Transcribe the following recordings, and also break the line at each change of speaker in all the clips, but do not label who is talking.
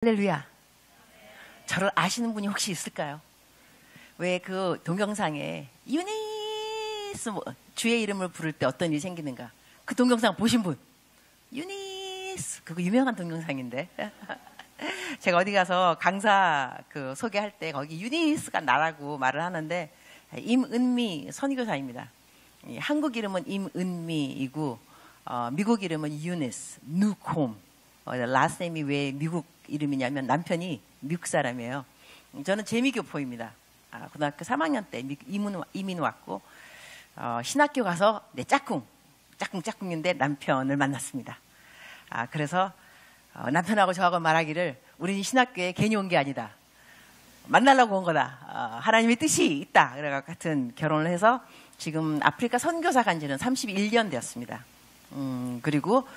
할렐루야. 저를 아시는 분이 혹시 있을까요? 왜 그 동영상에 유니스 주의 이름을 부를 때 어떤 일이 생기는가? 그 동영상 보신 분? 유니스 그거 유명한 동영상인데 제가 어디 가서 강사 소개할 때 거기 유니스가 나라고 말을 하는데 임은미 선교사입니다. 한국 이름은 임은미이고 미국 이름은 유니스 누콤. 라스트 네임이 왜 미국 이름이냐면 남편이 미국 사람이에요. 저는 재미교포입니다. 고등학교 3학년 때 이민 왔고 신학교 가서 내 짝꿍인데 남편을 만났습니다. 그래서 남편하고 저하고 말하기를 우리는 신학교에 괜히 온 게 아니다. 만나려고 온 거다. 하나님의 뜻이 있다. 그래서 같은 결혼을 해서 지금 아프리카 선교사 간 지는 31년 되었습니다. 그리고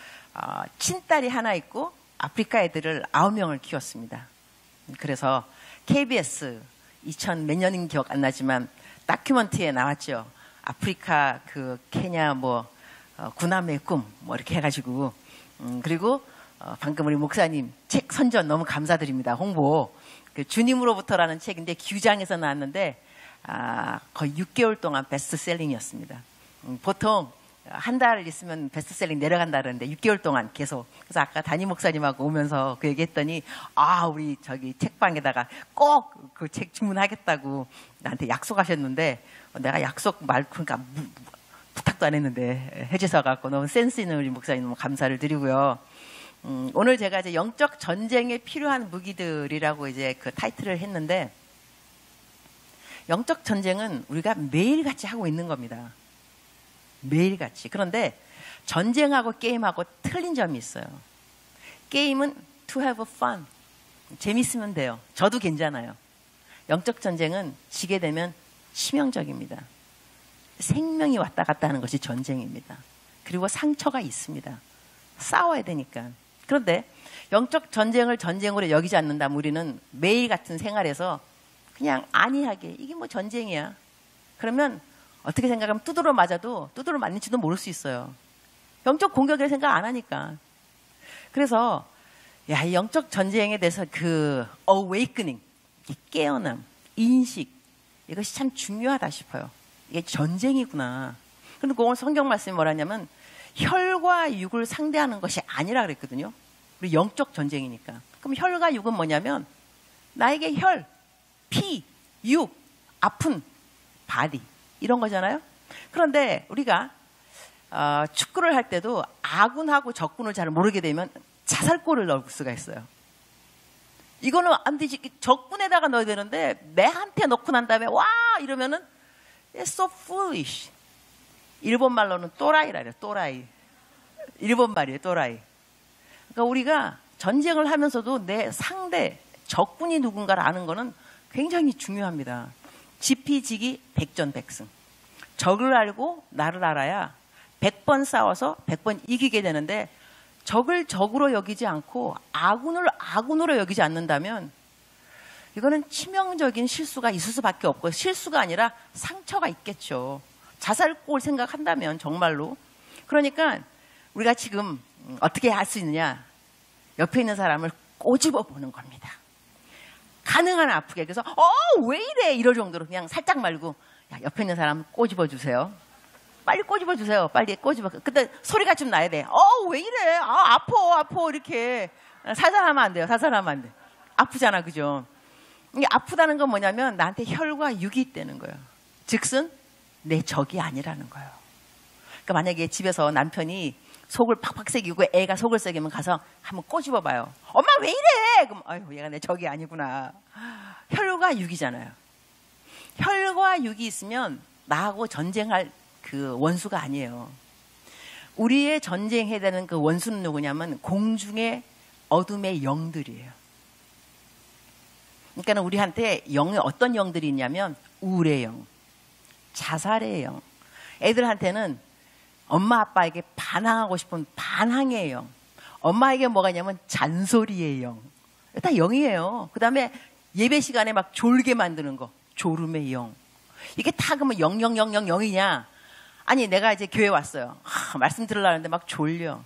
친딸이 하나 있고 아프리카 애들을 9명을 키웠습니다. 그래서 KBS 2000 몇 년인 기억 안 나지만 다큐멘터리에 나왔죠. 아프리카 케냐 구남의 꿈 이렇게 해가지고 그리고 방금 우리 목사님 책 선전 너무 감사드립니다. 홍보 주님으로부터라는 책인데 규장에서 나왔는데 거의 6개월 동안 베스트셀링이었습니다. 보통 한 달 있으면 베스트셀링 내려간다 그러는데 6개월 동안 계속. 그래서 아까 담임 목사님하고 오면서 그 얘기했더니 우리 저기 책방에다가 꼭 그 책 주문하겠다고 나한테 약속하셨는데 내가 약속 그러니까 부탁도 안 했는데 해주셔 갖고 너무 센스 있는 우리 목사님 너무 감사를 드리고요. 오늘 제가 이제 영적 전쟁에 필요한 무기들이라고 이제 그 타이틀을 했는데 영적 전쟁은 우리가 매일같이 하고 있는 겁니다. 매일같이. 그런데 전쟁하고 게임하고 틀린 점이 있어요. 게임은 to have fun. 재밌으면 돼요. 저도 괜찮아요. 영적 전쟁은 지게 되면 치명적입니다. 생명이 왔다 갔다 하는 것이 전쟁입니다. 그리고 상처가 있습니다. 싸워야 되니까. 그런데 영적 전쟁을 전쟁으로 여기지 않는다면 우리는 매일 같은 생활에서 그냥 안이하게 이게 뭐 전쟁이야. 그러면 어떻게 생각하면 두드러 맞아도 두드러 맞는지도 모를 수 있어요. 영적 공격을 생각 안 하니까. 그래서 이 영적 전쟁에 대해서 awakening, 깨어남, 인식 이것이 참 중요하다 싶어요. 이게 전쟁이구나. 그런데 오늘 성경 말씀이 뭐라냐면 혈과 육을 상대하는 것이 아니라 그랬거든요. 우리 영적 전쟁이니까. 그럼 혈과 육은 뭐냐면 나에게 혈, 피, 육, 아픈 바디 이런 거잖아요. 그런데 우리가 축구를 할 때도 아군하고 적군을 잘 모르게 되면 자살골을 넣을 수가 있어요. 이거는 안 되지. 적군에다가 넣어야 되는데 내한테 넣고 난 다음에 와 이러면은 It's so foolish. 일본 말로는 또라이라 그래요. 또라이. 일본 말이에요. 또라이. 그러니까 우리가 전쟁을 하면서도 내 상대 적군이 누군가를 아는 거는 굉장히 중요합니다. 지피지기 백전백승. 적을 알고 나를 알아야 100번 싸워서 100번 이기게 되는데 적을 적으로 여기지 않고 아군을 아군으로 여기지 않는다면 이거는 치명적인 실수가 있을 수밖에 없고 실수가 아니라 상처가 있겠죠. 자살골 생각한다면 정말로. 그러니까 우리가 지금 어떻게 할 수 있느냐. 옆에 있는 사람을 꼬집어 보는 겁니다. 가능한 아프게. 그래서 왜 이래 이럴 정도로 그냥 살짝 말고 옆에 있는 사람 꼬집어 주세요. 빨리 꼬집어 주세요. 빨리 꼬집어. 그때 소리가 좀 나야 돼. 왜 이래? 아파 이렇게. 살살하면 안 돼요. 살살하면 안 돼. 아프잖아, 그죠? 이게 아프다는 건 뭐냐면 나한테 혈과 육이 있다는 거예요. 즉슨 내 적이 아니라는 거예요. 그러니까 만약에 집에서 남편이 속을 팍팍 새기고 애가 속을 새기면 가서 한번 꼬집어 봐요. 엄마 왜 이래? 그럼 얘가 내 적이 아니구나. 혈과 육이잖아요. 혈과 육이 있으면 나하고 전쟁할 그 원수가 아니에요. 우리의 전쟁해야 되는 그 원수는 누구냐면 공중의 어둠의 영들이에요. 그러니까 우리한테 영에 어떤 영들이 있냐면 우울의 영, 자살의 영. 애들한테는 엄마 아빠에게 반항하고 싶은 반항의 영. 엄마에게 뭐가 있냐면 잔소리의 영. 다 영이에요. 그 다음에 예배 시간에 막 졸게 만드는 거. 졸음의 영. 이게 다 그러면 00000이냐? 아니 내가 이제 교회 왔어요. 말씀 들으려는데 막 졸려.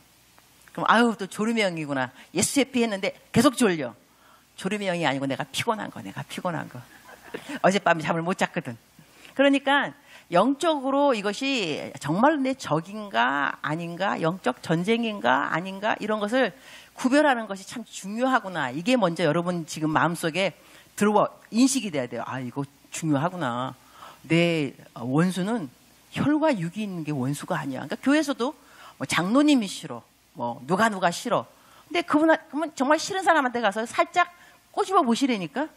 그럼 또 졸음의 영이구나. 예수 회피 했는데 계속 졸려. 졸음이 아니고 내가 피곤한 거. 어젯밤에 잠을 못 잤거든. 그러니까 영적으로 이것이 정말 내 적인가 아닌가, 영적 전쟁인가 아닌가, 이런 것을 구별하는 것이 참 중요하구나. 이게 먼저 여러분 지금 마음속에 들어와 인식이 돼야 돼요. 아, 이거 중요하구나. 내 원수는 혈과 육이 있는 게 원수가 아니야. 그러니까 교회에서도 뭐 장로님이 싫어, 뭐 누가 싫어. 근데 그러면 정말 싫은 사람한테 가서 살짝 꼬집어 보시라니까.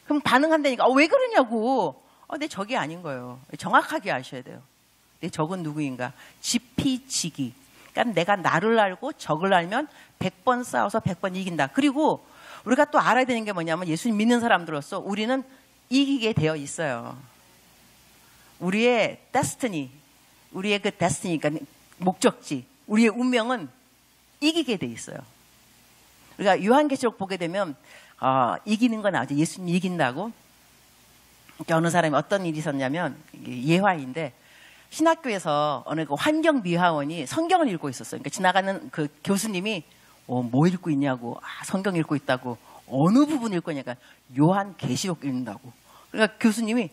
그럼 반응한다니까. 왜 그러냐고. 내 적이 아닌 거예요. 정확하게 아셔야 돼요. 내 적은 누구인가. 지피지기. 그러니까 내가 나를 알고 적을 알면 100번 싸워서 100번 이긴다. 그리고 우리가 또 알아야 되는 게 뭐냐면, 예수님 믿는 사람들로서 우리는 이기게 되어 있어요. 우리의 데스티니, 우리의 그 데스티니, 그러니까 목적지, 우리의 운명은 이기게 돼 있어요. 우리가 요한계시록 보게 되면 이기는 건 나오죠. 예수님 이긴다고. 어느 사람이 어떤 일이 있었냐면, 예화인데 신학교에서 어느 그 환경미화원이 성경을 읽고 있었어요. 그러니까 지나가는 그 교수님이 뭐 읽고 있냐고. 성경 읽고 있다고. 어느 부분 읽고 있냐니까 요한계시록 읽는다고. 그러니까 교수님이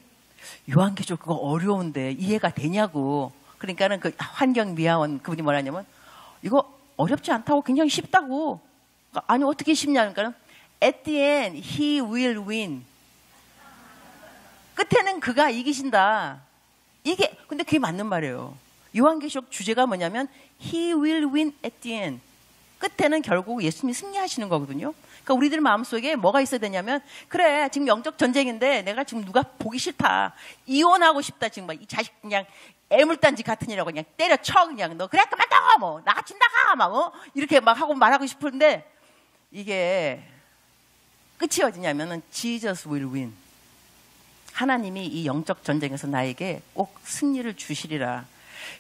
요한계시록 그거 어려운데 이해가 되냐고. 그러니까는 그 환경미화원 그분이 뭐라냐면, 이거 어렵지 않다고, 굉장히 쉽다고. 그러니까 아니 어떻게 쉽냐. 그러니까 at the end he will win. 끝에는 그가 이기신다. 근데 그게 맞는 말이에요. 요한계시록 주제가 뭐냐면 he will win at the end. 끝에는 결국 예수님이 승리하시는 거거든요. 그러니까 우리들 마음속에 뭐가 있어야 되냐면, 그래 지금 영적 전쟁인데 내가 지금 누가 보기 싫다, 이혼하고 싶다, 지금 이 자식 그냥 애물단지 같은 이라고 그냥 때려쳐, 그냥 너 그래 그만 나가, 뭐 나같이 나가, 막 이렇게 막 하고 말하고 싶은데, 이게 끝이 어디냐면은 Jesus will win. 하나님이 이 영적 전쟁에서 나에게 꼭 승리를 주시리라.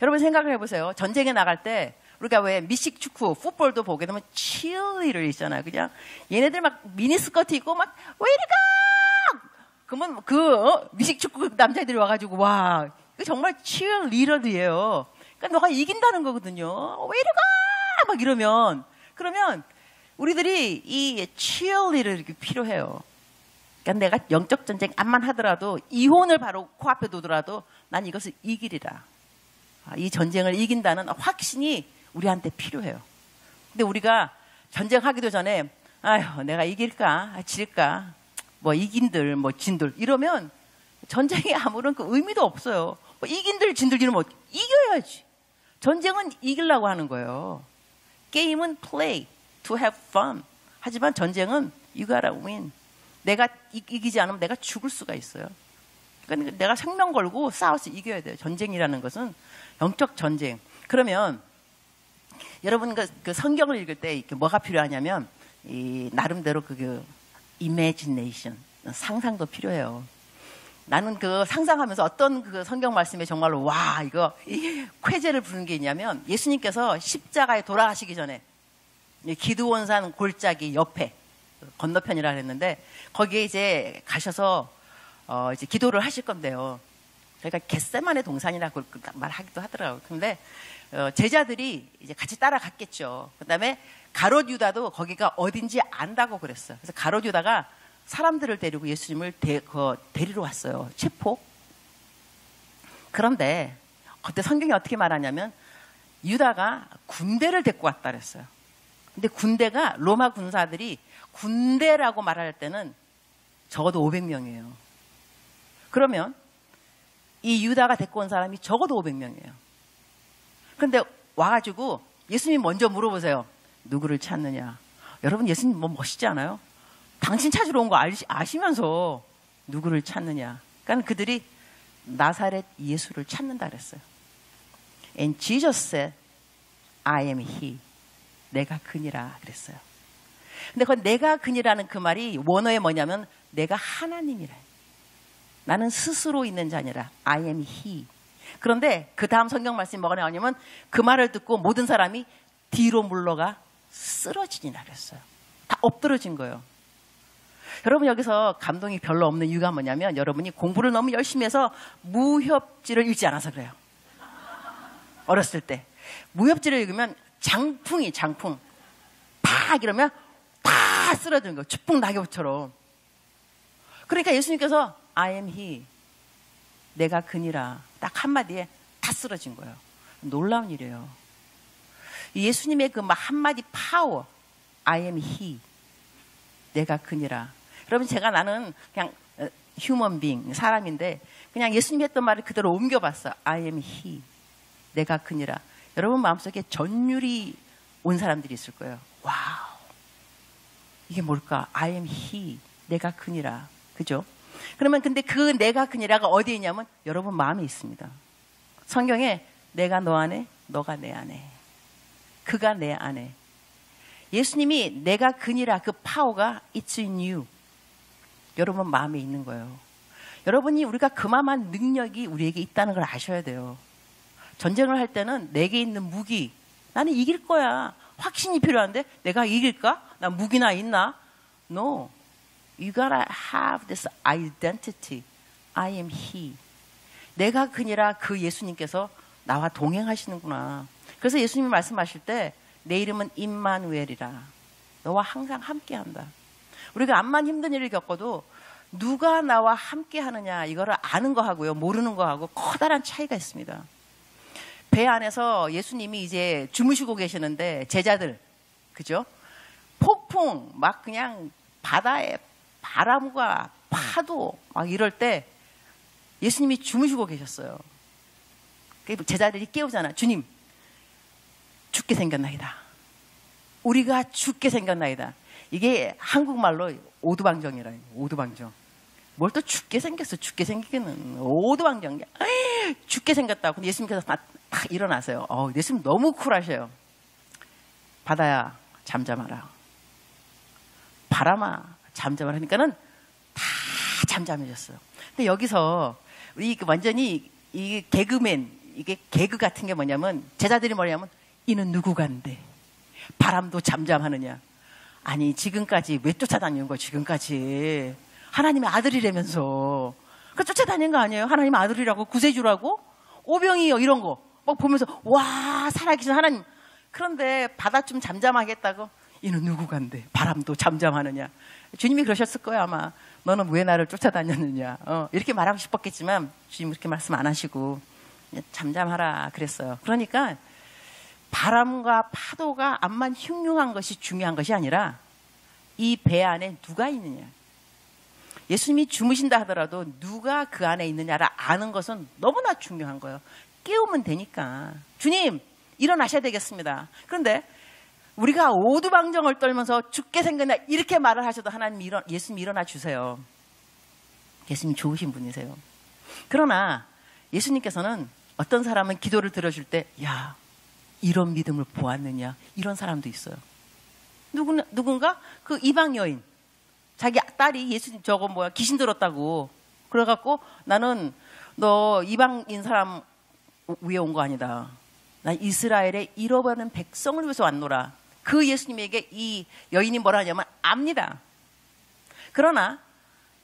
여러분 생각을 해보세요. 전쟁에 나갈 때 우리가 왜 미식 축구, 풋볼도 보게 되면 치어리더 있잖아요. 그냥 얘네들 막 미니스커트 입고 막 왜 이리가! 그러면 미식 축구 남자애들이 와가지고, 와, 이거 정말 치어리더예요. 그러니까 너가 이긴다는 거거든요. 왜 이리가! 막 이러면, 그러면 우리들이 이 치어리더가 필요해요. 그러니까 내가 영적 전쟁 암만 하더라도, 이혼을 바로 코앞에 두더라도 난 이것을 이기리라. 이 전쟁을 이긴다는 확신이 우리한테 필요해요. 근데 우리가 전쟁하기도 전에 아휴 내가 이길까 질까, 뭐 이긴들 뭐 진들 이러면 전쟁에 아무런 그 의미도 없어요. 뭐 이긴들 진들 이러면 이겨야지. 전쟁은 이기려고 하는 거예요. 게임은 play to have fun. 하지만 전쟁은 you gotta win. 내가 이기지 않으면 내가 죽을 수가 있어요. 그러니까 내가 생명 걸고 싸워서 이겨야 돼요. 전쟁이라는 것은 영적 전쟁. 그러면 여러분 그 성경을 읽을 때 이렇게 뭐가 필요하냐면, 이 나름대로 그 imagination, 상상도 필요해요. 나는 그 상상하면서 어떤 그 성경 말씀에 정말로 와 이거 쾌재를 부르는 게 있냐면, 예수님께서 십자가에 돌아가시기 전에 기드온산 골짜기 옆에 건너편이라 그랬는데, 거기에 이제 가셔서 이제 기도를 하실 건데요. 그러니까 겟세마네 동산이라고 말하기도 하더라고요. 근데 제자들이 이제 같이 따라갔겠죠. 그다음에 가롯 유다도 거기가 어딘지 안다고 그랬어요. 그래서 가롯 유다가 사람들을 데리고 예수님을 데리러 왔어요. 체포. 그런데 그때 성경이 어떻게 말하냐면, 유다가 군대를 데리고 왔다 그랬어요. 근데 군대가, 로마 군사들이 군대라고 말할 때는 적어도 500명이에요. 그러면 이 유다가 데리고 온 사람이 적어도 500명이에요. 그런데 와가지고 예수님 먼저 물어보세요. 누구를 찾느냐. 여러분 예수님 뭐 멋있지 않아요? 당신 찾으러 온 거 아시면서 누구를 찾느냐. 그러니까 그들이 나사렛 예수를 찾는다 그랬어요. And Jesus said, I am he. 내가 그니라 그랬어요. 근데 그 내가 그니라는 그 말이 원어에 뭐냐면 내가 하나님이라. 나는 스스로 있는 자니라. I am he. 그런데 그 다음 성경 말씀이 뭐가 나오냐면, 그 말을 듣고 모든 사람이 뒤로 물러가 쓰러지니라 그랬어요. 다 엎드러진 거예요. 여러분 여기서 감동이 별로 없는 이유가 뭐냐면, 여러분이 공부를 너무 열심히 해서 무협지를 읽지 않아서 그래요. 어렸을 때 무협지를 읽으면 장풍 팍 이러면 다 다 쓰러지는 거예요. 축복 낙엽처럼. 그러니까 예수님께서 I am he. 내가 그니라. 딱 한마디에 다 쓰러진 거예요. 놀라운 일이에요. 예수님의 그 한마디 파워. I am he. 내가 그니라. 여러분 나는 그냥 human being, 사람인데 그냥 예수님이 했던 말을 그대로 옮겨봤어. I am he. 내가 그니라. 여러분 마음속에 전율이 온 사람들이 있을 거예요. 와우. 이게 뭘까? I am he. 내가 그니라. 그죠? 그러면 근데 그 내가 그니라가 어디에 있냐면 여러분 마음에 있습니다. 성경에 내가 너 안에, 너가 내 안에. 그가 내 안에. 예수님이 내가 그니라 그 파워가 It's in you. 여러분 마음에 있는 거예요. 여러분이 우리가 그만한 능력이 우리에게 있다는 걸 아셔야 돼요. 전쟁을 할 때는 내게 있는 무기, 나는 이길 거야. 확신이 필요한데 내가 이길까? 나 무기나 있나? No. You gotta have this identity. I am he. 내가 그니라 그 예수님께서 나와 동행하시는구나. 그래서 예수님이 말씀하실 때 내 이름은 임마누엘이라. 너와 항상 함께한다. 우리가 암만 힘든 일을 겪어도 누가 나와 함께하느냐 이거를 아는 거하고요. 모르는 거하고 커다란 차이가 있습니다. 배 안에서 예수님이 이제 주무시고 계시는데 제자들, 그죠? 폭풍, 막 그냥 바다에 바람과 파도 막 이럴 때 예수님이 주무시고 계셨어요. 제자들이 깨우잖아. 주님, 죽게 생겼나이다. 우리가 죽게 생겼나이다. 이게 한국말로 오두방정이라. 오두방정. 뭘 또 죽게 생겼어. 죽게 생기기는. 오두방정. 죽게 생겼다고. 근데 예수님께서 딱 일어나세요. 예수님 너무 쿨하셔요. 바다야 잠잠하라. 바람아 잠잠하라. 하니까는 다 잠잠해졌어요. 근데 여기서 우리 완전히 이 개그맨, 이게 개그 같은 게 뭐냐면 제자들이 뭐냐면 이는 누구간데 바람도 잠잠하느냐. 아니 지금까지 왜 쫓아다니는 거야. 지금까지 하나님의 아들이라면서 그 쫓아다니는 거 아니에요. 하나님의 아들이라고 구세주라고 오병이요 이런 거 막 보면서 와 살아계신 하나님. 그런데 바다 좀 잠잠하겠다고 이는 누구간데 바람도 잠잠하느냐. 주님이 그러셨을 거예요. 아마 너는 왜 나를 쫓아다녔느냐. 이렇게 말하고 싶었겠지만 주님 그렇게 말씀 안 하시고 잠잠하라 그랬어요. 그러니까 바람과 파도가 암만 흉흉한 것이 중요한 것이 아니라 이 배 안에 누가 있느냐. 예수님이 주무신다 하더라도 누가 그 안에 있느냐를 아는 것은 너무나 중요한 거예요. 깨우면 되니까. 주님 일어나셔야 되겠습니다. 그런데 우리가 오두방정을 떨면서 죽게 생겼나 이렇게 말을 하셔도 하나님 예수님 일어나 주세요. 예수님 좋으신 분이세요. 그러나 예수님께서는 어떤 사람은 기도를 들어줄 때 야 이런 믿음을 보았느냐 이런 사람도 있어요. 누군가 그 이방 여인 자기 딸이 예수님 귀신 들었다고 그래갖고 나는 너 이방인 사람 위에 온 거 아니다. 난 이스라엘의 잃어버린 백성을 위해서 왔노라. 그 예수님에게 이 여인이 뭐라 하냐면 압니다. 그러나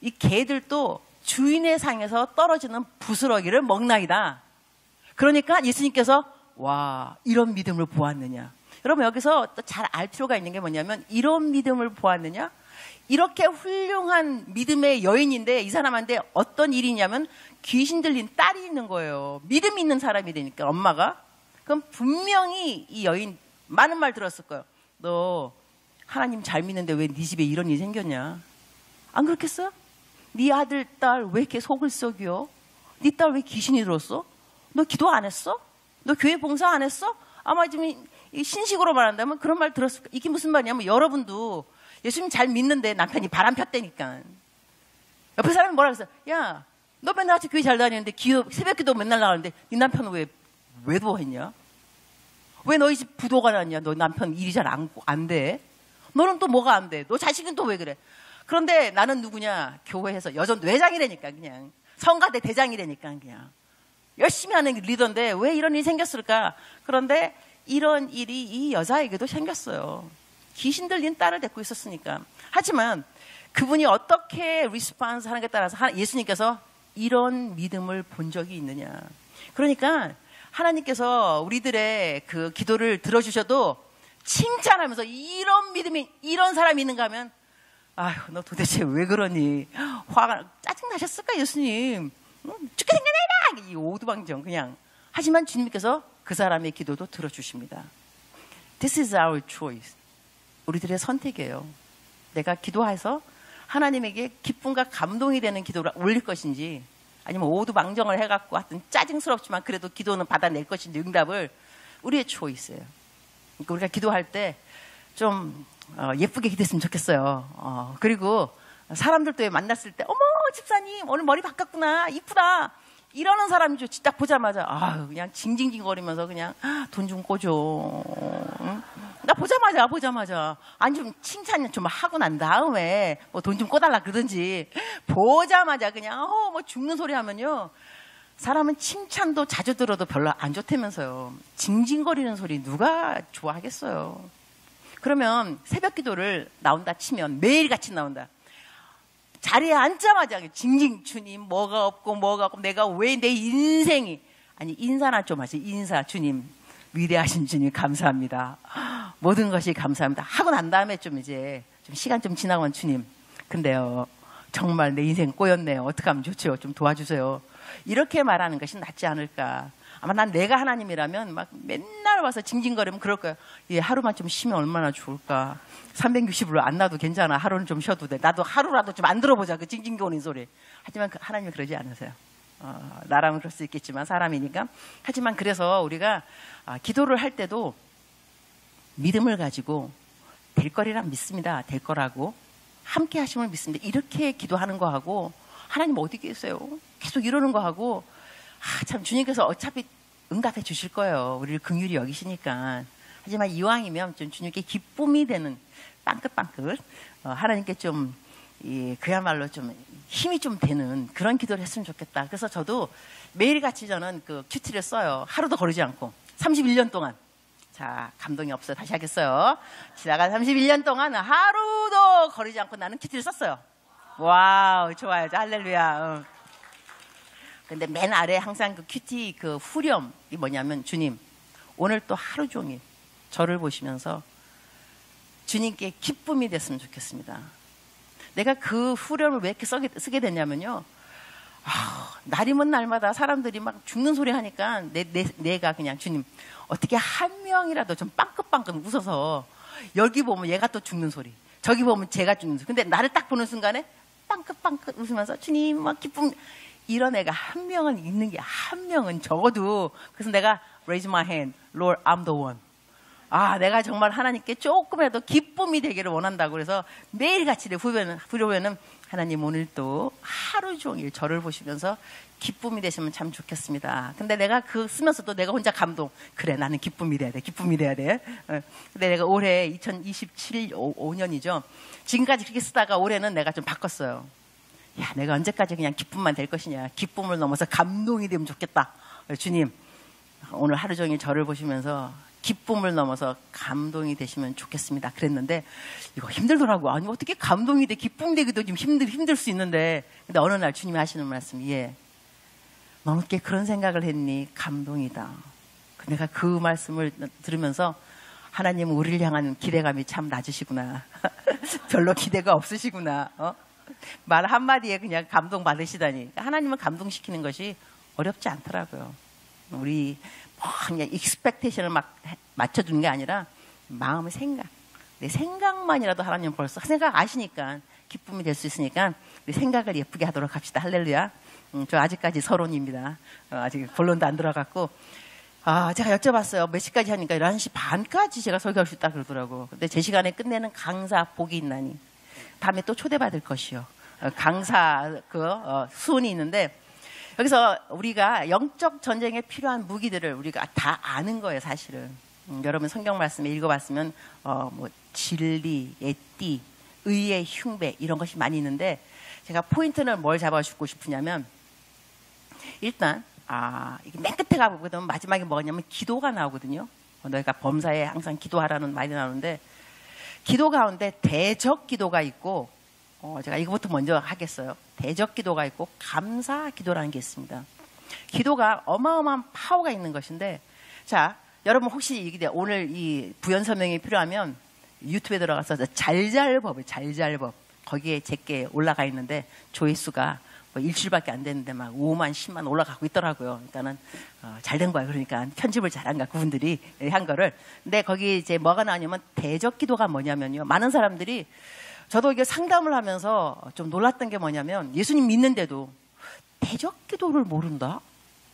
이 개들도 주인의 상에서 떨어지는 부스러기를 먹나이다. 그러니까 예수님께서 와 이런 믿음을 보았느냐. 여러분 여기서 또 잘 알 필요가 있는 게 뭐냐면 이런 믿음을 보았느냐. 이렇게 훌륭한 믿음의 여인인데 이 사람한테 어떤 일이냐면 귀신 들린 딸이 있는 거예요. 믿음 있는 사람이 되니까 엄마가. 그럼 분명히 이 여인 많은 말 들었을 거예요. 너 하나님 잘 믿는데 왜 네 집에 이런 일이 생겼냐. 안 그렇겠어? 네 아들 딸 왜 이렇게 속을 썩여? 네 딸 왜 귀신이 들었어? 너 기도 안 했어? 너 교회 봉사 안 했어? 아마 지금 신식으로 말한다면 그런 말 들었을 거야. 이게 무슨 말이냐면 여러분도 예수님 잘 믿는데 남편이 바람 폈다니까. 옆에 사람이 뭐라 그랬어? 야, 너 맨날 같이 교회 잘 다니는데 새벽기도 맨날 나가는데 네 남편은 왜 도와했냐? 왜 너희 집 부도가 났냐? 너 남편 일이 잘 안 돼? 너는 또 뭐가 안 돼? 너 자식은 또 왜 그래? 그런데 나는 누구냐? 교회에서 여전 회장이라니까 그냥. 성가대 대장이라니까 그냥. 열심히 하는 리더인데 왜 이런 일이 생겼을까? 그런데 이런 일이 이 여자에게도 생겼어요. 귀신 들린 딸을 데리고 있었으니까. 하지만 그분이 어떻게 리스폰스 하는 게 따라서 예수님께서 이런 믿음을 본 적이 있느냐. 그러니까 하나님께서 우리들의 그 기도를 들어주셔도 칭찬하면서 이런 믿음이 이런 사람이 있는가 하면 아휴 너 도대체 왜 그러니 화가 짜증나셨을까 예수님 죽게 생겨내라 이 오두방정 그냥 하지만 주님께서 그 사람의 기도도 들어주십니다. This is our choice. 우리들의 선택이에요. 내가 기도해서 하나님에게 기쁨과 감동이 되는 기도를 올릴 것인지 아니면 오두방정을 해갖고 하여튼 짜증스럽지만 그래도 기도는 받아낼 것인지 응답을 우리의 초이스예요. 그러니까 우리가 기도할 때 좀 예쁘게 기도했으면 좋겠어요. 그리고 사람들도 만났을 때 어머 집사님 오늘 머리 바꿨구나 이쁘다 이러는 사람이죠. 딱 보자마자 그냥 징징징거리면서 그냥 돈 좀 꿔줘. 응? 나 보자마자 아니 좀 칭찬 좀 하고 난 다음에 뭐 돈 좀 꿔달라 그러든지 보자마자 그냥 뭐 죽는 소리 하면요. 사람은 칭찬도 자주 들어도 별로 안 좋다면서요. 징징거리는 소리 누가 좋아하겠어요. 그러면 새벽 기도를 나온다 치면 매일같이 나온다. 자리에 앉자마자 징징 주님 뭐가 없고 내가 왜 내 인생이 아니 인사나 좀 하세요. 인사 주님 위대하신 주님 감사합니다. 모든 것이 감사합니다. 하고 난 다음에 좀 이제 좀 시간 좀 지나면 주님 근데요 정말 내 인생 꼬였네요. 어떻게 하면 좋죠? 좀 도와주세요. 이렇게 말하는 것이 낫지 않을까. 아마 난 내가 하나님이라면 막 맨날 와서 징징거리면 그럴 거예요. 예, 하루만 좀 쉬면 얼마나 좋을까. 360으로 안 놔도 괜찮아. 하루는 좀 쉬어도 돼. 나도 하루라도 좀 안 들어보자. 그 징징거리는 소리. 하지만 하나님이 그러지 않으세요. 나라면 그럴 수 있겠지만 사람이니까. 하지만 그래서 우리가 기도를 할 때도 믿음을 가지고 될 거리란 믿습니다. 될 거라고. 함께 하심을 믿습니다. 이렇게 기도하는 거하고 하나님 어디 계세요? 계속 이러는 거하고 참 주님께서 어차피 응답해 주실 거예요. 우리를 긍휼히 여기시니까. 하지만 이왕이면 좀 주님께 기쁨이 되는 빵긋빵긋 하나님께 좀 그야말로 좀 힘이 좀 되는 그런 기도를 했으면 좋겠다. 그래서 저도 매일같이 저는 그 큐티를 써요. 하루도 거르지 않고 31년 동안. 자, 감동이 없어요. 다시 하겠어요. 지나간 31년 동안 하루도 거르지 않고 나는 큐티를 썼어요. 와우, 좋아요. 할렐루야. 근데 맨 아래 항상 그 큐티 그 후렴이 뭐냐면 주님 오늘 또 하루 종일 저를 보시면서 주님께 기쁨이 됐으면 좋겠습니다. 내가 그 후렴을 왜 이렇게 쓰게 됐냐면요. 날이면 날마다 사람들이 막 죽는 소리 하니까 내가 그냥 주님 어떻게 한 명이라도 좀 빵긋빵긋 웃어서 여기 보면 얘가 또 죽는 소리 저기 보면 제가 죽는 소리 근데 나를 딱 보는 순간에 빵긋빵긋 웃으면서 주님 막 기쁨 이런 애가 한 명은 있는 게 한 명은 적어도 그래서 내가 raise my hand, Lord, I'm the one. 내가 정말 하나님께 조금이라도 기쁨이 되기를 원한다고 그래서 매일같이 내 후렴에는 하나님 오늘 또 하루 종일 저를 보시면서 기쁨이 되시면 참 좋겠습니다. 근데 내가 그 쓰면서도 내가 혼자 감동. 그래 나는 기쁨이 돼야 돼. 기쁨이 돼야 돼. 근데 내가 올해 2027 5년이죠. 지금까지 그렇게 쓰다가 올해는 내가 좀 바꿨어요. 야, 내가 언제까지 그냥 기쁨만 될 것이냐. 기쁨을 넘어서 감동이 되면 좋겠다. 주님, 오늘 하루 종일 저를 보시면서 기쁨을 넘어서 감동이 되시면 좋겠습니다. 그랬는데 이거 힘들더라고. 아니 어떻게 감동이 돼. 기쁨 되기도 좀 힘들 수 있는데 근데 어느 날 주님이 하시는 말씀이 넌 어떻게 그런 생각을 했니? 감동이다. 내가 그 말씀을 들으면서 하나님은 우리를 향한 기대감이 참 낮으시구나. 별로 기대가 없으시구나. 말 한마디에 그냥 감동 받으시다니. 하나님은 감동시키는 것이 어렵지 않더라고요. 우리 그냥 익스펙테이션을 막 맞춰주는 게 아니라 마음의 생각. 내 생각만이라도 하나님은 벌써 생각 아시니까 기쁨이 될 수 있으니까 우리 생각을 예쁘게 하도록 합시다. 할렐루야. 저 아직까지 서론입니다. 아직 본론도 안 들어갔고 제가 여쭤봤어요. 몇 시까지 하니까 11시 반까지 제가 설교할 수 있다 그러더라고. 근데 제 시간에 끝내는 강사 복이 있나니 다음에 또 초대받을 것이요. 강사 수훈이 있는데 여기서 우리가 영적 전쟁에 필요한 무기들을 우리가 다 아는 거예요, 사실은. 여러분 성경 말씀에 읽어봤으면 뭐 진리, 애띠, 의의 흉배 이런 것이 많이 있는데 제가 포인트는 뭘 잡아주고 싶으냐면 일단 이게 맨 끝에 가보거든 마지막에 뭐냐면 기도가 나오거든요. 너희가 범사에 항상 기도하라는 말이 나오는데 기도 가운데 대적 기도가 있고 제가 이거부터 먼저 하겠어요. 대적 기도가 있고 감사 기도라는 게 있습니다. 기도가 어마어마한 파워가 있는 것인데 자 여러분 혹시 이게 오늘 이 부연 설명이 필요하면 유튜브에 들어가서 잘잘법 거기에 제게 올라가 있는데 조회수가 뭐 일주일밖에 안 됐는데 막 5만 10만 올라가고 있더라고요. 그러니까는 잘 된 거예요. 그러니까 편집을 잘한 거 그분들이 한 거를. 근데 거기 이제 뭐가 나오냐면 대적 기도가 뭐냐면요. 많은 사람들이 저도 이게 상담을 하면서 좀 놀랐던 게 뭐냐면 예수님 믿는데도 대적 기도를 모른다?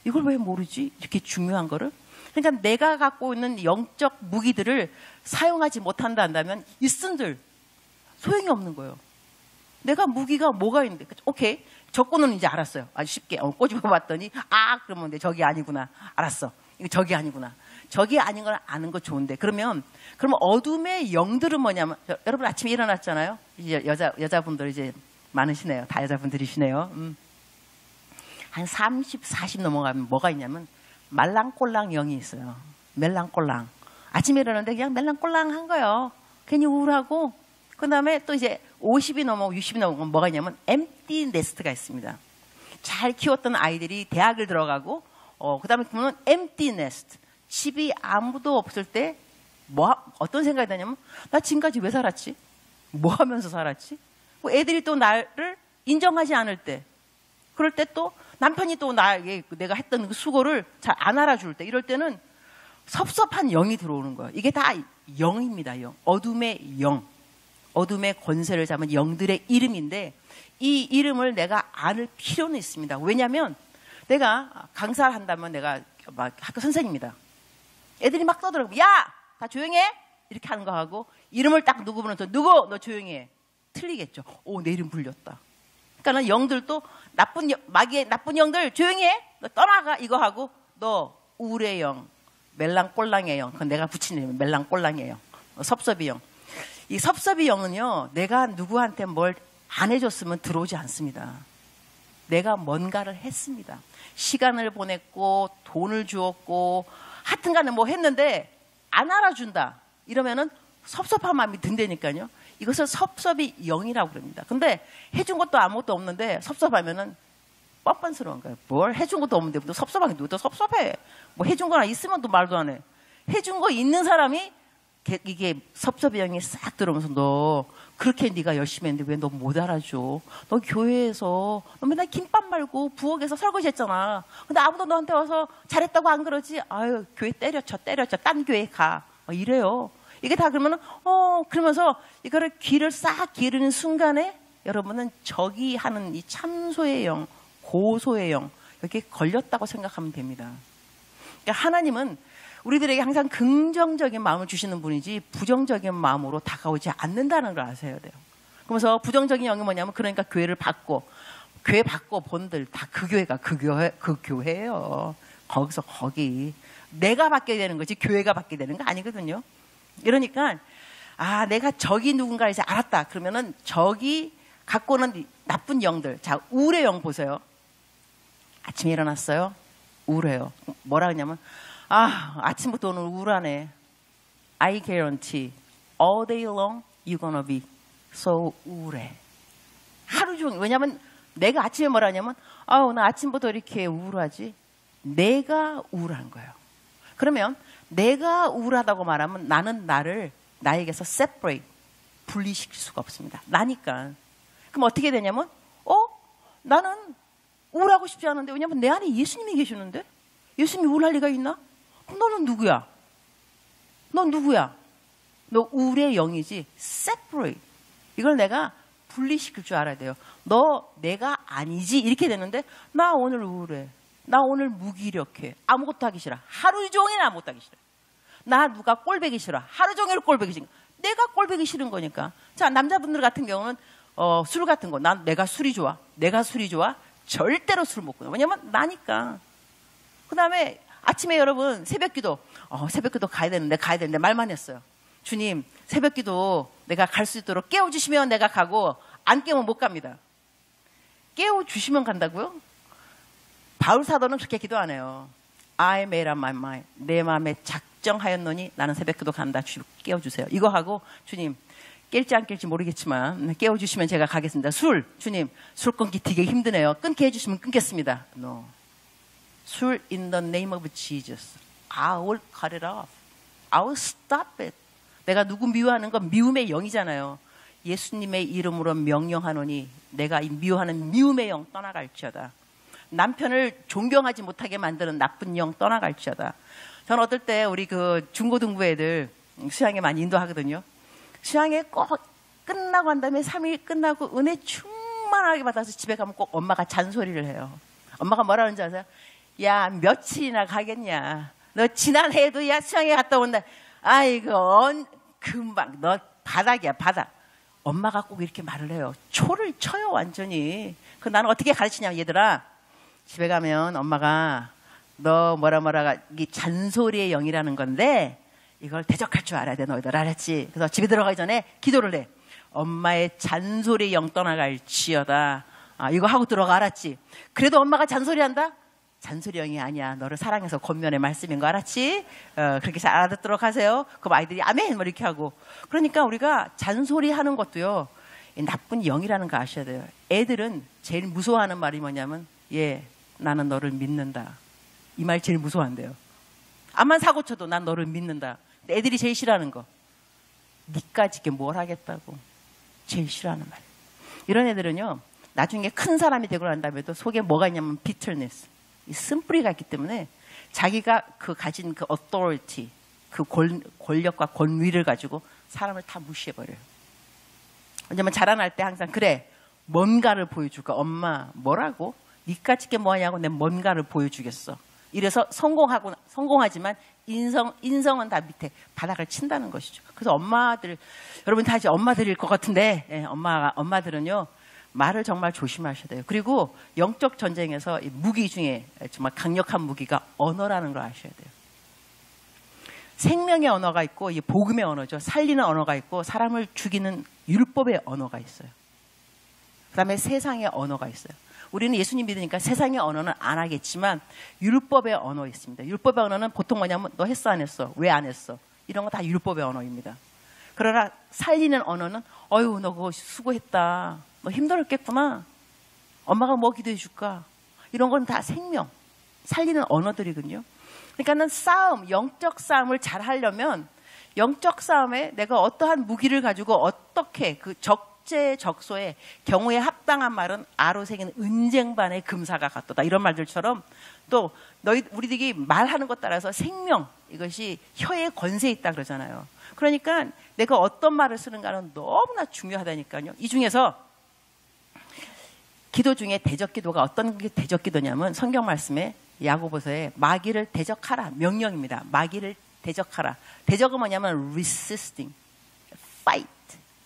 이걸 왜 모르지? 이렇게 중요한 거를? 그러니까 내가 갖고 있는 영적 무기들을 사용하지 못한다 한다면 일순들 소용이 없는 거예요. 내가 무기가 뭐가 있는데 오케이 적고는 이제 알았어요. 아주 쉽게 꼬집어 봤더니 그러면 저기 아니구나. 알았어. 이거 저기 아니구나. 저기 아닌 걸 아는 거 좋은데 그러면 어둠의 영들은 뭐냐면 여러분 아침에 일어났잖아요. 이제 여자분들 이제 많으시네요. 다 여자분들이시네요. 한 30, 40 넘어가면 뭐가 있냐면 말랑꼴랑 영이 있어요. 멜랑꼴랑. 아침에 일어났는데 그냥 멜랑꼴랑 한 거예요. 괜히 우울하고 그 다음에 또 이제 50이 넘어가고 60이 넘어가면 뭐가 있냐면 empty nest가 있습니다. 잘 키웠던 아이들이 대학을 들어가고 그 다음에 보면 empty nest. 집이 아무도 없을 때 어떤 생각이 드냐면 나 지금까지 왜 살았지? 뭐 하면서 살았지? 애들이 또 나를 인정하지 않을 때 그럴 때 또 남편이 또 나에게 내가 했던 그 수고를 잘 안 알아줄 때 이럴 때는 섭섭한 영이 들어오는 거예요. 이게 다 영입니다. 영. 어둠의 영. 어둠의 권세를 잡은 영들의 이름인데 이 이름을 내가 아는 필요는 있습니다. 왜냐하면 내가 강사를 한다면 내가 막 학교 선생님이다. 애들이 막 떠들고 야! 다 조용해! 이렇게 하는 거 하고 이름을 딱 누구 부르면 누구? 너 조용히 해. 틀리겠죠. 내 이름 불렸다. 그러니까 영들도 마귀의 나쁜 영들 조용히 해. 너 떠나가 이거 하고 너 우울의 영, 멜랑꼴랑의 영. 그건 내가 붙인 이름 멜랑꼴랑의 영. 섭섭이 영. 이 섭섭이 영은요. 내가 누구한테 뭘 안 해줬으면 들어오지 않습니다. 내가 뭔가를 했습니다. 시간을 보냈고 돈을 주었고 하여튼간에 뭐 했는데 안 알아준다. 이러면은 섭섭한 마음이 든다니까요. 이것을 섭섭이 영이라고 그럽니다. 근데 해준 것도 아무것도 없는데 섭섭하면은 뻔뻔스러운 거예요. 뭘 해준 것도 없는데 또 섭섭하게 누구도 섭섭해. 뭐 해준 거나 있으면 또 말도 안 해. 해준 거 있는 사람이 이게 섭섭이 영이 싹 들어오면서 너 그렇게 네가 열심히 했는데 왜 너 못 알아줘? 너 교회에서 너 맨날 김밥 말고 부엌에서 설거지 했잖아. 근데 아무도 너한테 와서 잘했다고 안 그러지? 아유 교회 때려쳐 딴 교회 가. 이래요. 이게 다 그러면은 그러면서 이거를 귀를 싹 기르는 순간에 여러분은 적이 하는 이 참소의 영, 고소의 영 여기에 걸렸다고 생각하면 됩니다. 그러니까 하나님은 우리들에게 항상 긍정적인 마음을 주시는 분이지 부정적인 마음으로 다가오지 않는다는 걸 아셔야 돼요. 그러면서 부정적인 영이 뭐냐면 그러니까 교회 받고 본들 다 그 교회가 그 교회예요. 거기서 거기 내가 받게 되는 거지 교회가 받게 되는 거 아니거든요. 이러니까 내가 적이 누군가 이제 알았다. 그러면은 적이 갖고 오는 나쁜 영들. 자, 우울의 영 보세요. 아침에 일어났어요. 우울해요. 뭐라 그러냐면 아침부터 오늘 우울하네. I guarantee all day long you're gonna be so 우울해. 하루 종일. 왜냐면 내가 아침에 뭐라 하냐면 나 아침부터 이렇게 우울하지. 내가 우울한 거예요. 그러면 내가 우울하다고 말하면 나는 나에게서 separate, 분리시킬 수가 없습니다. 나니까. 그럼 어떻게 되냐면 나는 우울하고 싶지 않은데 왜냐면 내 안에 예수님이 계시는데 예수님이 우울할 리가 있나? 그럼 너는 누구야? 넌 누구야? 너 우울의 영이지. separate. 이걸 내가 분리시킬 줄 알아야 돼요. 너 내가 아니지 이렇게 되는데 나 오늘 우울해. 나 오늘 무기력해. 아무것도 하기 싫어. 하루 종일 아무것도 하기 싫어. 나 누가 꼴보기 싫어. 하루 종일 꼴보기 싫어. 내가 꼴보기 싫은 거니까. 자, 남자분들 같은 경우는 술 같은 거. 내가 술이 좋아. 절대로 술 못 끊어. 왜냐면 나니까. 그 다음에 아침에 여러분 새벽기도 가야 되는데 말만 했어요. 주님 새벽기도 내가 갈 수 있도록 깨워주시면 내가 가고 안 깨우면 못 갑니다. 깨워주시면 간다고요? 바울 사도는 그렇게 기도 안 해요. I made up my mind. 내 마음에 작정하였노니 나는 새벽기도 간다. 주님 깨워주세요. 이거 하고 주님 깰지 안 깰지 모르겠지만 깨워주시면 제가 가겠습니다. 주님 술 끊기 되게 힘드네요. 끊게 해주시면 끊겠습니다. No. 술 in the name of Jesus. I will cut it off. I will stop it. 내가 누구 미워하는 건 미움의 영이잖아요. 예수님의 이름으로 명령하노니 내가 이 미워하는 미움의 영 떠나갈지어다. 남편을 존경하지 못하게 만드는 나쁜 영 떠나갈지어다. 저는 어떨 때 우리 그 중고등부 애들 수양회 많이 인도하거든요. 수양회 꼭 끝나고 한 다음에 3일 끝나고 은혜 충만하게 받아서 집에 가면 꼭 엄마가 잔소리를 해요. 엄마가 뭐라 그러는지 아세요? 야, 며칠이나 가겠냐. 너 지난해에도 야 수양회 갔다 온다. 아이고 금방 너 바닥이야 바닥. 엄마가 꼭 이렇게 말을 해요. 초를 쳐요 완전히. 그 나는 어떻게 가르치냐면 얘들아 집에 가면 엄마가 너 뭐라가 이 잔소리의 영이라는 건데 이걸 대적할 줄 알아야 돼 너희들 알았지? 그래서 집에 들어가기 전에 기도를 해. 엄마의 잔소리의 영 떠나갈지어다. 이거 하고 들어가 알았지? 그래도 엄마가 잔소리한다? 잔소리 영이 아니야. 너를 사랑해서 권면의 말씀인 거 알았지? 그렇게 잘 알아듣도록 하세요. 그럼 아이들이 아멘 뭐 이렇게 하고. 그러니까 우리가 잔소리 하는 것도요. 나쁜 영이라는 거 아셔야 돼요. 애들은 제일 무서워하는 말이 뭐냐면 나는 너를 믿는다. 이 말 제일 무서워한대요. 암만 사고 쳐도 난 너를 믿는다. 근데 애들이 제일 싫어하는 거. 니까지 뭘 하겠다고. 제일 싫어하는 말. 이런 애들은요. 나중에 큰 사람이 되고 난 다음에도 속에 뭐가 있냐면 bitterness. 이 쓴뿌리가 있기 때문에 자기가 그 가진 그 authority, 그 권력과 권위를 가지고 사람을 다 무시해버려요. 왜냐면 자라날 때 항상 그래 뭔가를 보여줄까. 엄마 뭐라고? 니까짓 게 뭐하냐고 내 뭔가를 보여주겠어. 이래서 성공하지만 인성은 다 밑에 바닥을 친다는 것이죠. 그래서 엄마들 여러분 다 이제 엄마들일 것 같은데 엄마들은요 말을 정말 조심하셔야 돼요. 그리고 영적 전쟁에서 이 무기 중에 정말 강력한 무기가 언어라는 걸 아셔야 돼요. 생명의 언어가 있고 이 복음의 언어죠. 살리는 언어가 있고 사람을 죽이는 율법의 언어가 있어요. 그다음에 세상의 언어가 있어요. 우리는 예수님 믿으니까 세상의 언어는 안 하겠지만 율법의 언어 있습니다. 율법의 언어는 보통 뭐냐면 너 했어 안 했어? 왜 안 했어? 이런 거 다 율법의 언어입니다. 그러나 살리는 언어는 어휴 너 그거 수고했다. 너 힘들었겠구나. 엄마가 뭐 기도해 줄까? 이런 건 다 생명, 살리는 언어들이거든요. 그러니까는 싸움, 영적 싸움을 잘 하려면 영적 싸움에 내가 어떠한 무기를 가지고 어떻게 그 적재적소에 경우에 합당한 말은 아로 새긴 은쟁반의 금사가 같도다. 이런 말들처럼 또 우리들이 말하는 것 따라서 생명, 이것이 혀에 권세 있다 그러잖아요. 그러니까 내가 어떤 말을 쓰는가는 너무나 중요하다니까요. 이 중에서 기도 중에 대적기도가 어떤 게 대적기도냐면 성경 말씀에 야고보서에 마귀를 대적하라 명령입니다. 마귀를 대적하라. 대적은 뭐냐면 resisting, fight.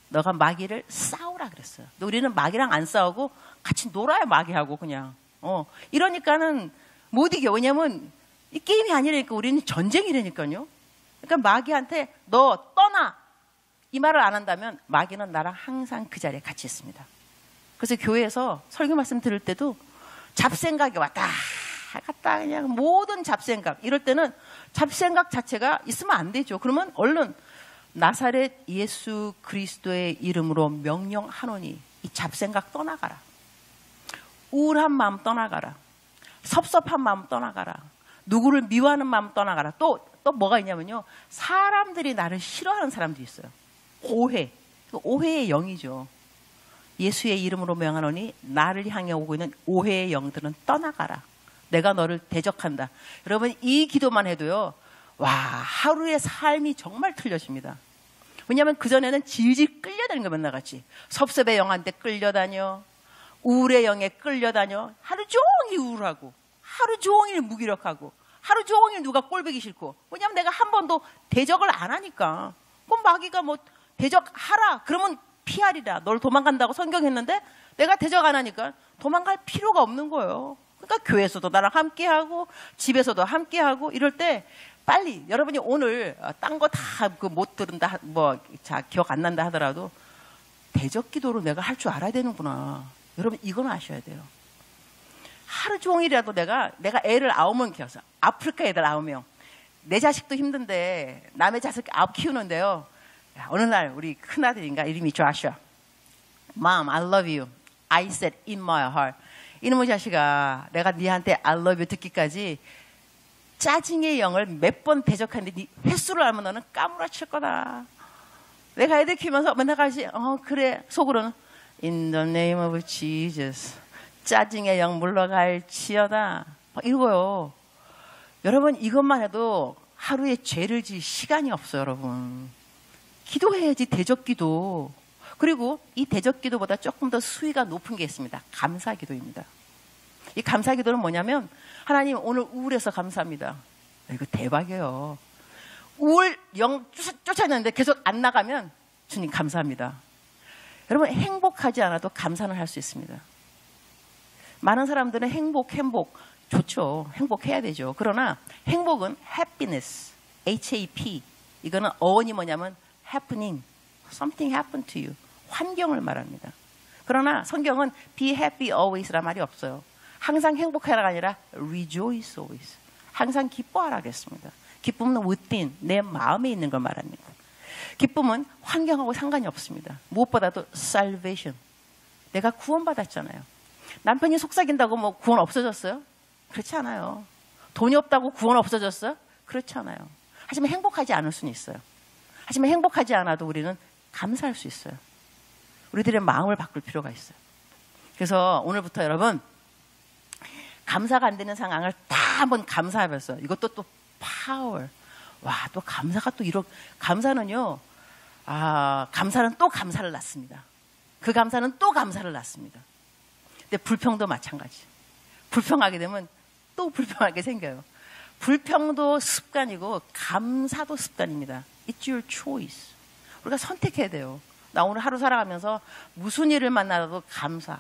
너가 마귀를 싸우라 그랬어요. 근데 우리는 마귀랑 안 싸우고 같이 놀아요 마귀하고 그냥. 이러니까는 못 이겨. 왜냐면 이 게임이 아니라니까 우리는 전쟁이라니까요. 그러니까 마귀한테 너 떠나 이 말을 안 한다면 마귀는 나랑 항상 그 자리에 같이 있습니다. 그래서 교회에서 설교 말씀 들을 때도 잡생각이 왔다 갔다 그냥 모든 잡생각 이럴 때는 잡생각 자체가 있으면 안 되죠. 그러면 얼른 나사렛 예수 그리스도의 이름으로 명령하노니 이 잡생각 떠나가라. 우울한 마음 떠나가라. 섭섭한 마음 떠나가라. 누구를 미워하는 마음 떠나가라. 또 뭐가 있냐면요. 사람들이 나를 싫어하는 사람들이 있어요. 오해. 오해의 영이죠. 예수의 이름으로 명하노니 나를 향해 오고 있는 오해의 영들은 떠나가라. 내가 너를 대적한다. 여러분 이 기도만 해도요. 와 하루의 삶이 정말 틀려집니다. 왜냐하면 그전에는 질질 끌려다니는 거 맨날 같이. 섭섭의 영한테 끌려다녀. 우울의 영에 끌려다녀. 하루 종일 우울하고 하루 종일 무기력하고 하루 종일 누가 꼴보기 싫고. 왜냐하면 내가 한 번도 대적을 안 하니까. 그럼 마귀가 뭐 대적하라 그러면 피하리라. 널 도망간다고 성경했는데 내가 대적 안 하니까 도망갈 필요가 없는 거예요. 그러니까 교회에서도 나랑 함께하고 집에서도 함께하고 이럴 때 빨리 여러분이 오늘 딴 거 다 그 못 들은다 뭐 자 기억 안 난다 하더라도 대적 기도로 내가 할 줄 알아야 되는구나. 여러분 이건 아셔야 돼요. 하루 종일이라도 내가 애를 9명 키워서 아프리카 애들 9명 내 자식도 힘든데 남의 자식 9 키우는데요. 어느 날 우리 큰아들인가 이름이 조슈아. Mom, I love you. I said in my heart. 이놈의 자식아 내가 니한테 I love you 듣기까지 짜증의 영을 몇 번 대적하는데 네 횟수를 알면 너는 까무라칠 거다. 내가 애들 키우면서 맨날 가지, 그래. 속으로는 In the name of Jesus. 짜증의 영 물러갈지어다. 이거요. 여러분, 이것만 해도 하루에 죄를 지을 시간이 없어요, 여러분. 기도해야지, 대적기도. 그리고 이 대적기도보다 조금 더 수위가 높은 게 있습니다. 감사기도입니다. 이 감사기도는 뭐냐면, 하나님 오늘 우울해서 감사합니다. 이거 대박이에요. 우울 영 쫓아내는데 계속 안 나가면 주님 감사합니다. 여러분, 행복하지 않아도 감사는 할 수 있습니다. 많은 사람들은 행복 좋죠. 행복해야 되죠. 그러나 행복은 happiness, HAP. 이거는 어원이 뭐냐면 happening, something happened to you. 환경을 말합니다. 그러나 성경은 be happy always란 말이 없어요. 항상 행복하라가 아니라 rejoice always. 항상 기뻐하라고 했습니다. 기쁨은 within, 내 마음에 있는 걸 말합니다. 기쁨은 환경하고 상관이 없습니다. 무엇보다도 salvation. 내가 구원받았잖아요. 남편이 속삭인다고 뭐 구원 없어졌어요? 그렇지 않아요. 돈이 없다고 구원 없어졌어요? 그렇지 않아요. 하지만 행복하지 않을 수는 있어요. 하지만 행복하지 않아도 우리는 감사할 수 있어요. 우리들의 마음을 바꿀 필요가 있어요. 그래서 오늘부터 여러분, 감사가 안 되는 상황을 다 한번 감사해봤어요. 이것도 또 파워. 와, 또 감사가 또 감사는요, 감사는 또 감사를 낳습니다. 그 감사는 또 감사를 낳습니다. 근데 불평도 마찬가지. 불평하게 되면 또 불평하게 생겨요. 불평도 습관이고 감사도 습관입니다. It's your choice. 우리가 선택해야 돼요. 나 오늘 하루 살아가면서 무슨 일을 만나도 감사.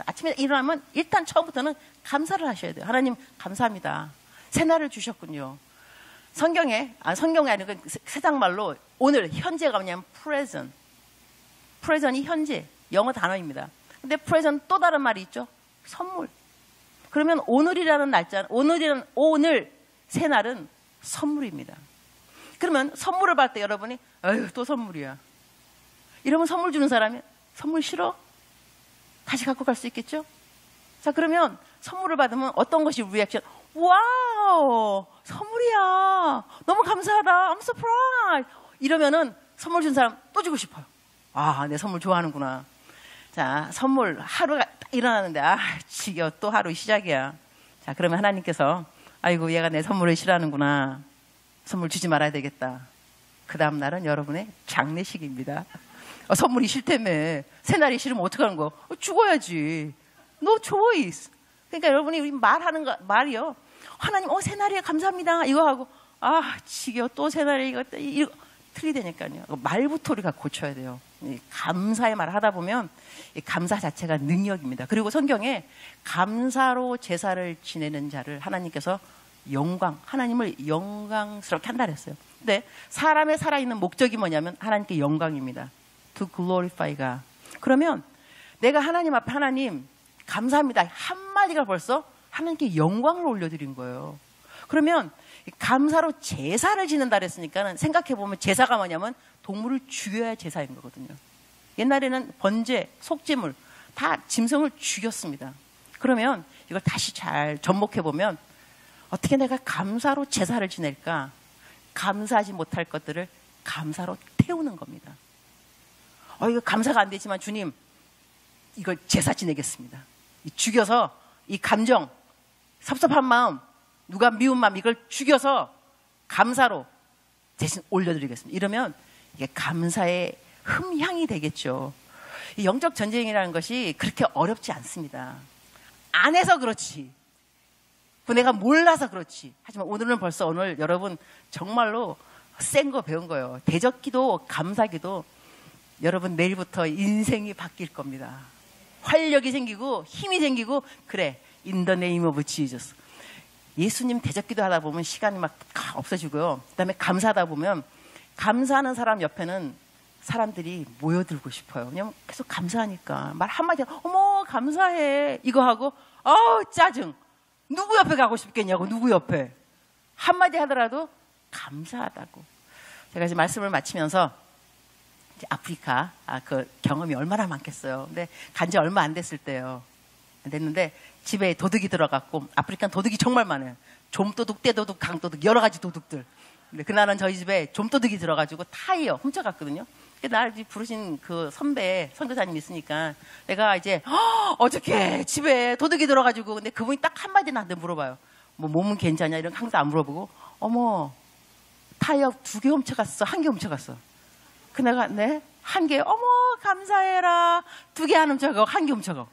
아침에 일어나면 일단 처음부터는 감사를 하셔야 돼요. 하나님 감사합니다. 새날을 주셨군요. 성경이 아니고 세상말로 오늘 현재가 뭐냐면 present. present이 현재, 영어 단어입니다. 근데 present 또 다른 말이 있죠. 선물. 그러면 오늘이라는 날짜, 오늘 새날은 선물입니다. 그러면 선물을 받을 때 여러분이 아유 또 선물이야. 이러면 선물 주는 사람이 선물 싫어? 다시 갖고 갈 수 있겠죠? 자, 그러면 선물을 받으면 어떤 것이 리액션? 와우, 선물이야. 너무 감사하다. I'm surprised. 이러면은 선물 준 사람 또 주고 싶어요. 내 선물 좋아하는구나. 자, 선물 하루가 딱 일어나는데 지겨워. 또 하루 시작이야. 자, 그러면 하나님께서 아이고 얘가 내 선물을 싫어하는구나. 선물 주지 말아야 되겠다. 그 다음 날은 여러분의 장례식입니다. 선물이 싫다며. 새날이 싫으면 어떡하는 거? 죽어야지. No choice. 그러니까 여러분이 우리 말이요. 하나님, 새날이에 감사합니다. 이거 하고, 지겨워. 또 새날이 이거 틀리다니까요. 말부터 우리가 고쳐야 돼요. 감사의 말을 하다 보면 이 감사 자체가 능력입니다. 그리고 성경에 감사로 제사를 지내는 자를 하나님께서 하나님을 영광스럽게 한다 그랬어요. 근데 사람의 살아있는 목적이 뭐냐면 하나님께 영광입니다. To glorify God. 그러면 내가 하나님 앞에 하나님 감사합니다 한마디가 벌써 하나님께 영광을 올려드린 거예요. 그러면 감사로 제사를 지낸다 그랬으니까 생각해보면 제사가 뭐냐면 동물을 죽여야 제사인 거거든요. 옛날에는 번제, 속죄물 다 짐승을 죽였습니다. 그러면 이걸 다시 잘 접목해보면 어떻게 내가 감사로 제사를 지낼까? 감사하지 못할 것들을 감사로 태우는 겁니다. 이거 감사가 안 되지만 주님 이걸 제사 지내겠습니다. 죽여서 이 감정, 섭섭한 마음, 누가 미운 마음 이걸 죽여서 감사로 대신 올려드리겠습니다. 이러면 이게 감사의 흠향이 되겠죠. 이 영적 전쟁이라는 것이 그렇게 어렵지 않습니다. 안 해서 그렇지. 내가 몰라서 그렇지. 하지만 오늘 여러분 정말로 센 거 배운 거예요. 대적기도 감사기도 여러분 내일부터 인생이 바뀔 겁니다. 활력이 생기고 힘이 생기고 그래. In the name of Jesus. 예수님 대적기도 하다 보면 시간이 막 없어지고요. 그다음에 감사하다 보면 감사하는 사람 옆에는 사람들이 모여들고 싶어요. 왜냐면 계속 감사하니까 말 한마디 어머 감사해 이거 하고 짜증. 누구 옆에 가고 싶겠냐고. 누구 옆에. 한마디 하더라도 감사하다고. 제가 이제 말씀을 마치면서 이제 아프리카 그 경험이 얼마나 많겠어요. 근데 간지 얼마 안 됐을 때요. 됐는데 집에 도둑이 들어갔고, 아프리카는 도둑이 정말 많아요. 좀도둑, 떼도둑, 강도둑, 여러 가지 도둑들. 근데 그날은 저희 집에 좀도둑이 들어가지고 타이어 훔쳐갔거든요. 날 부르신 그 선배, 선교사님 있으니까 내가 이제 어저께 집에 도둑이 들어가지고, 근데 그분이 딱 한마디 나한테 물어봐요. 뭐 몸은 괜찮냐? 이런 거 항상 안 물어보고, 어머, 타이어 2개 훔쳐갔어? 1개 훔쳐갔어? 그 내가, 네? 1개, 어머, 감사해라. 2개 안 훔쳐가고 1개 훔쳐가고.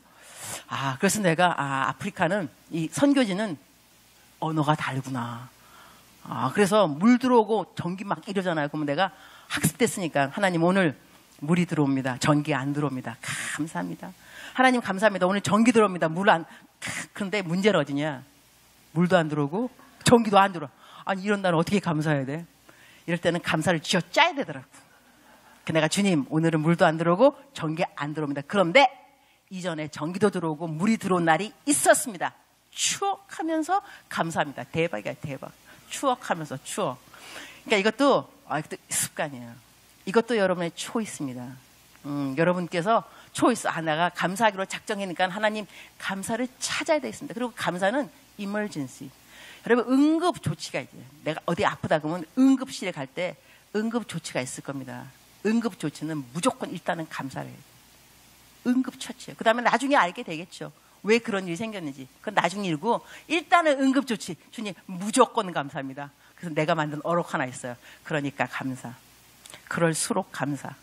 그래서 내가, 아프리카는, 이 선교지는 언어가 다르구나. 그래서 물 들어오고 전기 막 이러잖아요. 그러면 내가 학습됐으니까, 하나님 오늘 물이 들어옵니다. 전기 안 들어옵니다. 감사합니다. 하나님 감사합니다. 오늘 전기 들어옵니다. 그런데 문제는 어디냐? 물도 안 들어오고 전기도 안 들어와. 아니, 이런 날은 어떻게 감사해야 돼? 이럴 때는 감사를 쥐어 짜야 되더라고. 내가 주님, 오늘은 물도 안 들어오고 전기 안 들어옵니다. 그런데 이전에 전기도 들어오고 물이 들어온 날이 있었습니다. 추억하면서 감사합니다. 대박이야, 대박. 추억하면서 추억. 그러니까 이것도 습관이에요. 이것도 여러분의 초이스입니다. 여러분께서 초이스, 내가 감사하기로 작정하니까 하나님 감사를 찾아야 되겠습니다. 그리고 감사는 emergency. 여러분, 응급 조치가 있어요. 내가 어디 아프다 그러면 응급실에 갈 때 응급 조치가 있을 겁니다. 응급 조치는 무조건 일단은 감사를 해요. 응급 처치예요. 그 다음에 나중에 알게 되겠죠. 왜 그런 일이 생겼는지. 그건 나중 일이고, 일단은 응급 조치. 주님, 무조건 감사합니다. 그래서 내가 만든 어록 하나 있어요. 그러니까 감사. 그럴수록 감사.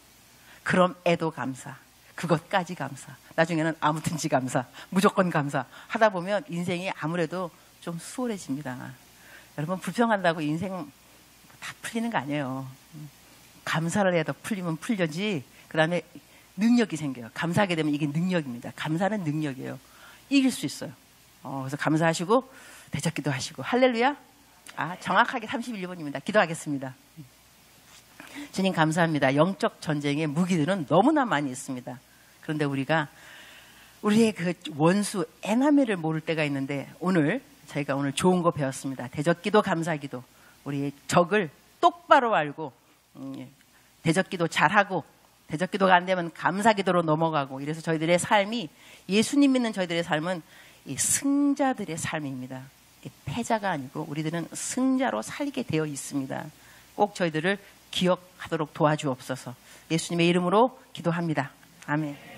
그럼 애도 감사. 그것까지 감사. 나중에는 아무튼지 감사. 무조건 감사. 하다 보면 인생이 아무래도 좀 수월해집니다. 여러분, 불평한다고 인생 다 풀리는 거 아니에요. 감사를 해도 풀리면 풀려지. 그 다음에 능력이 생겨요. 감사하게 되면 이게 능력입니다. 감사는 능력이에요. 이길 수 있어요. 그래서 감사하시고 대적기도 하시고. 할렐루야. 정확하게 31번입니다. 기도하겠습니다. 주님 감사합니다. 영적 전쟁의 무기들은 너무나 많이 있습니다. 그런데 우리가 우리의 그 원수 에나미를 모를 때가 있는데, 저희가 오늘 좋은 거 배웠습니다. 대적기도 감사기도. 우리의 적을 똑바로 알고 대적기도 잘하고, 대적기도가 안 되면 감사기도로 넘어가고, 이래서 저희들의 삶이, 예수님 믿는 저희들의 삶은 이 승자들의 삶입니다. 패자가 아니고 우리들은 승자로 살게 되어 있습니다. 꼭 저희들을 기억하도록 도와주옵소서. 예수님의 이름으로 기도합니다. 아멘.